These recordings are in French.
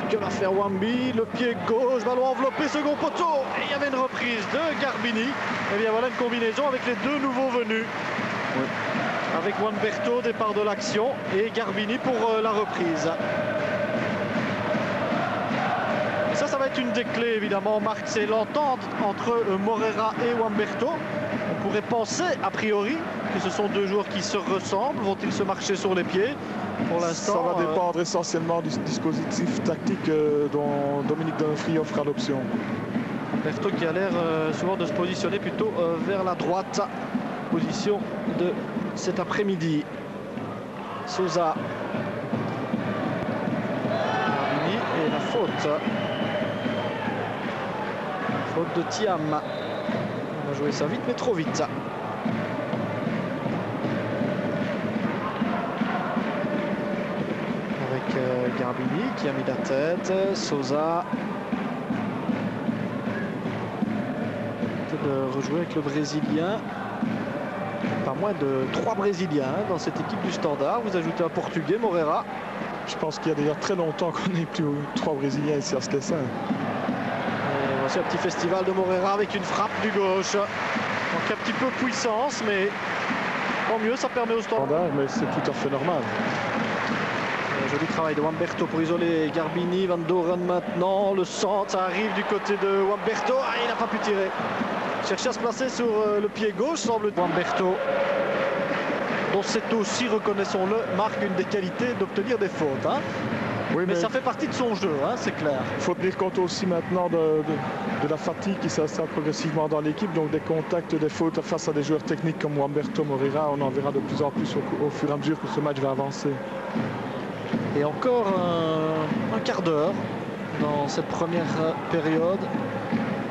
Que va faire Wambi? Le pied gauche, ballon enveloppé, second poteau. Et il y avait une reprise de Garbini. Et bien voilà une combinaison avec les deux nouveaux venus. Oui. Avec Wamberto, départ de l'action, et Garbini pour la reprise. Et ça va être une des clés évidemment, Marc, c'est l'entente entre Morera et Wamberto. On pourrait penser a priori que ce sont deux joueurs qui se ressemblent. Vont-ils se marcher sur les pieds? Pour l'instant, ça va dépendre essentiellement du dispositif tactique dont Dominique Donofrio fera l'option. Berto qui a l'air souvent de se positionner plutôt vers la droite. Position de cet après-midi. Souza. Garbini et la faute. Faute de Thiam. On va jouer ça vite mais trop vite. Garbini qui a mis la tête, Souza de rejouer avec le Brésilien, pas moins de 3 Brésiliens dans cette équipe du Standard. Vous ajoutez un Portugais, Morera. Je pense qu'il y a d'ailleurs très longtemps qu'on n'ait plus 3 Brésiliens ici à Sclessin. Et voici un petit festival de Morera avec une frappe du gauche. Donc un petit peu de puissance, mais tant mieux, ça permet au Standard. Mais c'est tout à fait normal. Joli travail de Wamberto pour isoler Garbini. Van Doren maintenant, le centre, ça arrive du côté de Wamberto. Ah, il n'a pas pu tirer. Chercher à se placer sur le pied gauche, semble Wamberto. Dont c'est aussi, reconnaissons-le, Marc, une des qualités d'obtenir des fautes. Hein. Oui, mais ça fait partie de son jeu, hein, c'est clair. Il faut tenir compte aussi maintenant de la fatigue qui s'installe progressivement dans l'équipe. Donc des contacts, des fautes face à des joueurs techniques comme Wamberto, Morera, on en verra de plus en plus au fur et à mesure que ce match va avancer. Et encore un quart d'heure dans cette première période.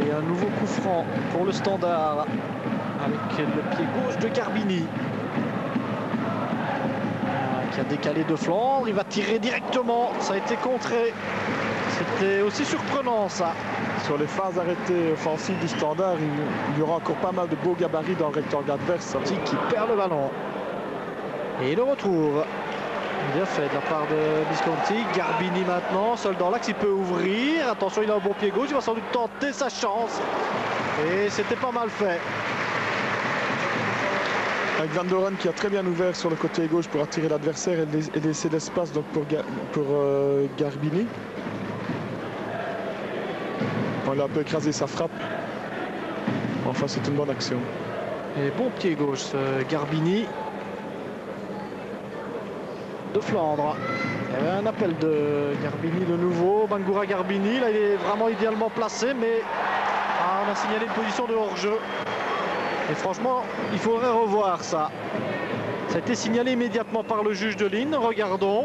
Et un nouveau coup franc pour le Standard avec le pied gauche de Garbini. Qui a décalé de flanc. Il va tirer directement. Ça a été contré. C'était aussi surprenant ça. Sur les phases arrêtées offensives du Standard, il y aura encore pas mal de beaux gabarits dans le rectangle adverse. Qui perd le ballon. Et il le retrouve. Bien fait de la part de Visconti. Garbini maintenant, seul dans l'axe, il peut ouvrir. Attention, il a un bon pied gauche, il va sans doute tenter sa chance. Et c'était pas mal fait. Avec Van Doren qui a très bien ouvert sur le côté gauche pour attirer l'adversaire et laisser l'espace donc pour Garbini. Il a un peu écrasé sa frappe. Enfin, c'est une bonne action. Et bon pied gauche, Garbini. De Flandre. Il y avait un appel de Garbini de nouveau. Bangoura Garbini, là il est vraiment idéalement placé, mais on a signalé une position de hors-jeu. Et franchement, il faudrait revoir ça. Ça a été signalé immédiatement par le juge de ligne. Regardons.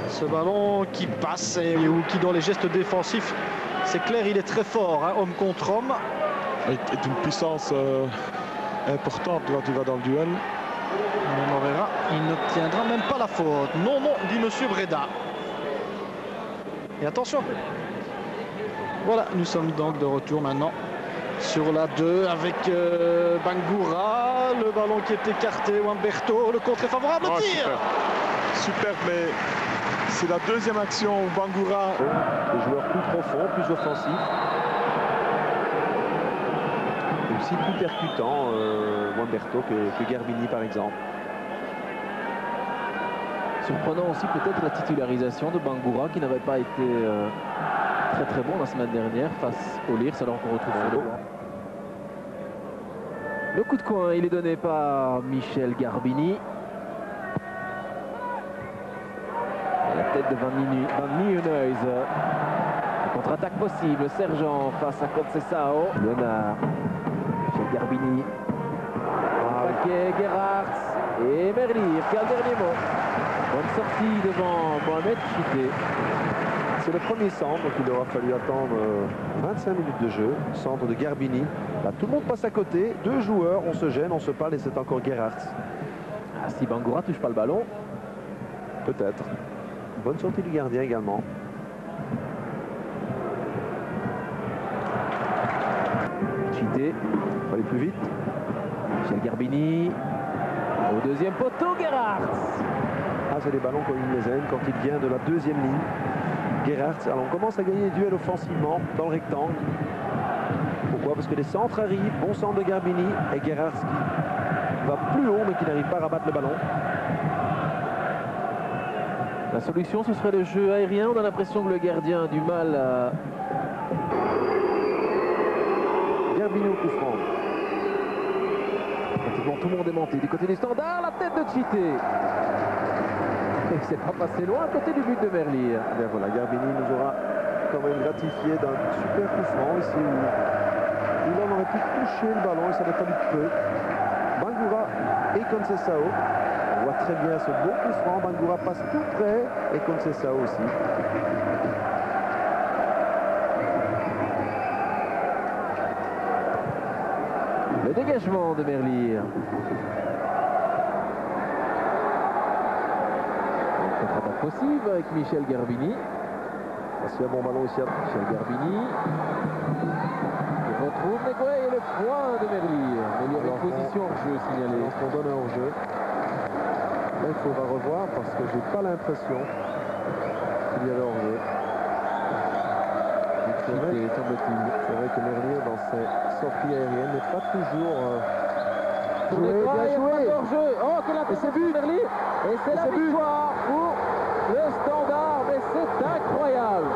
Ce ballon qui passe ou qui dans les gestes défensifs, c'est clair, il est très fort, hein, homme contre homme. Et d'une puissance importante quand il va dans le duel. On verra, il n'obtiendra même pas la faute. Non, non, dit monsieur Breda. Et attention. Voilà, nous sommes donc de retour maintenant sur la 2 avec Bangoura. Le ballon qui est écarté, Wamberto, le contre est favorable au tir. Super, mais c'est la deuxième action où Bangoura. Le joueur plus profond, plus offensif. Aussi plus percutant, Wamberto que Garbini par exemple. Surprenant aussi peut-être la titularisation de Bangoura qui n'avait pas été très bon la semaine dernière face au Lierse alors qu'on retrouve sur le banc. Le coup de coin, il est donné par Michel Garbini. Et la tête de Van Nieuwenhuis. Contre-attaque possible, Sergent face à Conceição. Léonard, Michel Garbini. Paquet, Gerhardt et Merlier qui a le dernier mot. Bonne sortie devant Mohamed Chité. C'est le premier centre, donc il aura fallu attendre 25 minutes de jeu. Centre de Garbini. Là, tout le monde passe à côté. Deux joueurs, on se gêne, on se parle et c'est encore Gerhardt. Ah, si Bangoura touche pas le ballon. Peut-être. Bonne sortie du gardien également. Chité, il faut aller plus vite. Michel Garbini. Au deuxième poteau, Gerhardt. Ah, c'est des ballons comme une mésaine quand il vient de la deuxième ligne. Gerhardt, alors on commence à gagner des duels offensivement dans le rectangle. Pourquoi? Parce que les centres arrivent, bon centre de Garbini et Gerhardt qui va plus haut mais qui n'arrive pas à rabattre le ballon. La solution, ce serait le jeu aérien. On a l'impression que le gardien a du mal à... Garbini au coup franc. Pratiquement tout le monde est monté du côté du Standard. La tête de Tchité. Et c'est pas passé loin à côté du but de Merlier. Et bien voilà, Garbini nous aura quand même gratifié d'un super coup franc ici où il en aurait pu toucher le ballon et ça n'aurait fallu peu. Bangoura et Conceição. On voit très bien ce beau coup franc. Bangoura passe tout près et Conceição aussi. Le dégagement de Merlier. Contre-attaque possible avec Michel Garbini. Parce qu'il y a bon ballon ici à Michel Garbini. Il retrouve Negway et le point de Merlier. Mais il y avait une position en jeu signalée. On donne un hors-jeu. Là, il faudra revoir parce que j'ai pas l'impression qu'il y avait hors-jeu. C'est vrai que Merlier, dans ses sorties aériennes, n'est pas toujours joué. Bien joué. Hors-jeu. Oh, quel intérêt but Merlier. Et c'est la victoire pour le Standard. Mais c'est incroyable.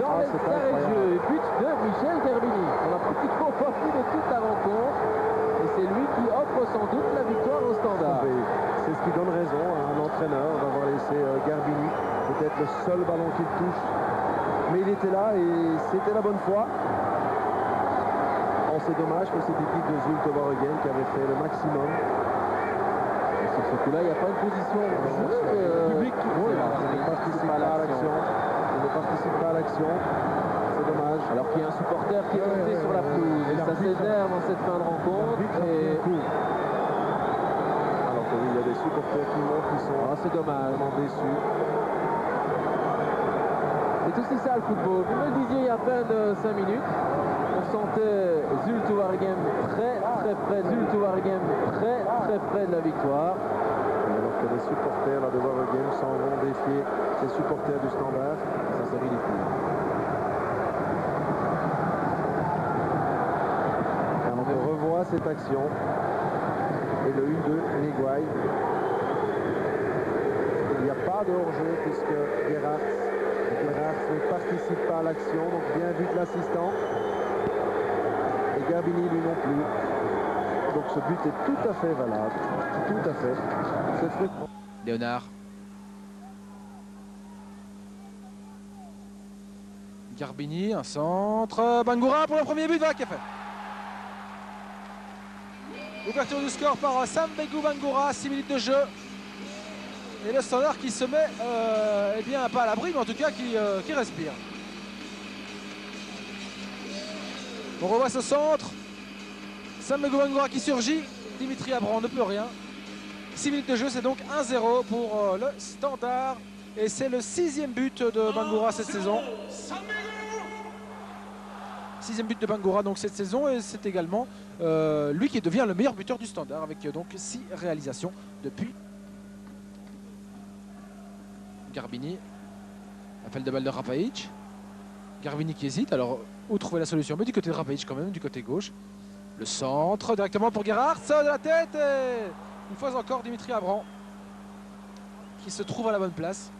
Dans les arrêts de jeu, but de Michel Garbini. On a pratiquement pas vu de toute la rencontre. Et c'est lui qui offre sans doute la victoire au Standard. C'est ce qui donne raison à un entraîneur d'avoir laissé Garbini. Peut-être le seul ballon qu'il touche. Mais il était là et c'était la bonne foi. Oh, c'est dommage pour cette équipe de Zulte Waregem qui avait fait le maximum. Et sur ce coup-là, il n'y a pas une position public qui ne participe pas à l'action. Il ne participe pas à l'action. C'est dommage. Alors qu'il y a un supporter qui est monté sur la pelouse. Et ça s'énerve dans cette fin de rencontre. Alors que oui, il y a des supporters qui montent qui sont c'est dommage. Déçus. C'est aussi ça le football. Vous me le disiez il y a à peine 5 minutes. On sentait Zulte Waregem très près, Zulte Waregem très près de la victoire. Alors que les supporters là, de Waregem s'en vont défier les supporters du Standard. Ça c'est ridicule. Alors on revoit cette action. Et le 1-2 Negway. Il n'y a pas de hors-jeu puisque Gerhardt ne participe pas à l'action, donc bien vu de l'assistant. Et Garbini lui non plus. Donc ce but est tout à fait valable. Tout à fait. C'est frustrant. Léonard. Garbini, un centre. Bangoura pour le premier but, voilà qui est fait. Ouverture du score par Sam Begou Bangoura, 6 minutes de jeu. Et le Standard qui se met, eh bien, pas à l'abri, mais en tout cas qui respire. On revoit ce centre. Sam Begou Bangoura qui surgit. Dimitri Abran ne peut rien. 6 minutes de jeu, c'est donc 1-0 pour le Standard. Et c'est le 6e but de Bangoura cette saison. 6e but de Bangoura donc cette saison, et c'est également lui qui devient le meilleur buteur du Standard avec donc 6 réalisations depuis. Garbini, appel de balle de Rapaic. Garbini qui hésite, alors où trouver la solution? Mais du côté de Rapaic quand même, du côté gauche. Le centre directement pour Gerhardt, de la tête, et une fois encore Dimitri Abran qui se trouve à la bonne place.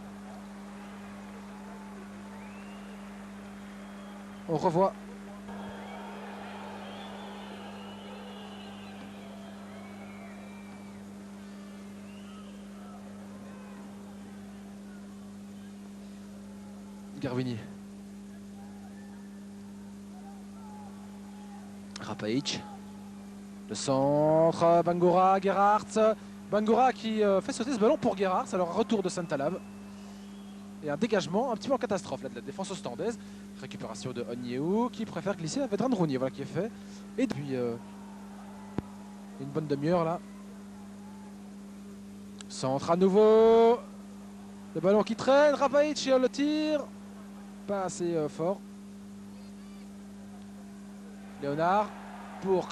On revoit Garbini. Rapaic. Le centre, Bangoura, Gerhardt. Bangoura qui fait sauter ce ballon pour Gerhardt. Alors un retour de Saint-Alab. Et un dégagement un petit peu en catastrophe là, de la défense ostandaise. Récupération de Onyeou qui préfère glisser la Vedran Rounier. Voilà qui est fait. Et depuis une bonne demi-heure là. Centre à nouveau. Le ballon qui traîne. Rapaic le tir. Pas assez fort. Léonard pour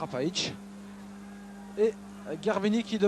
Rapaic. Et Garbini qui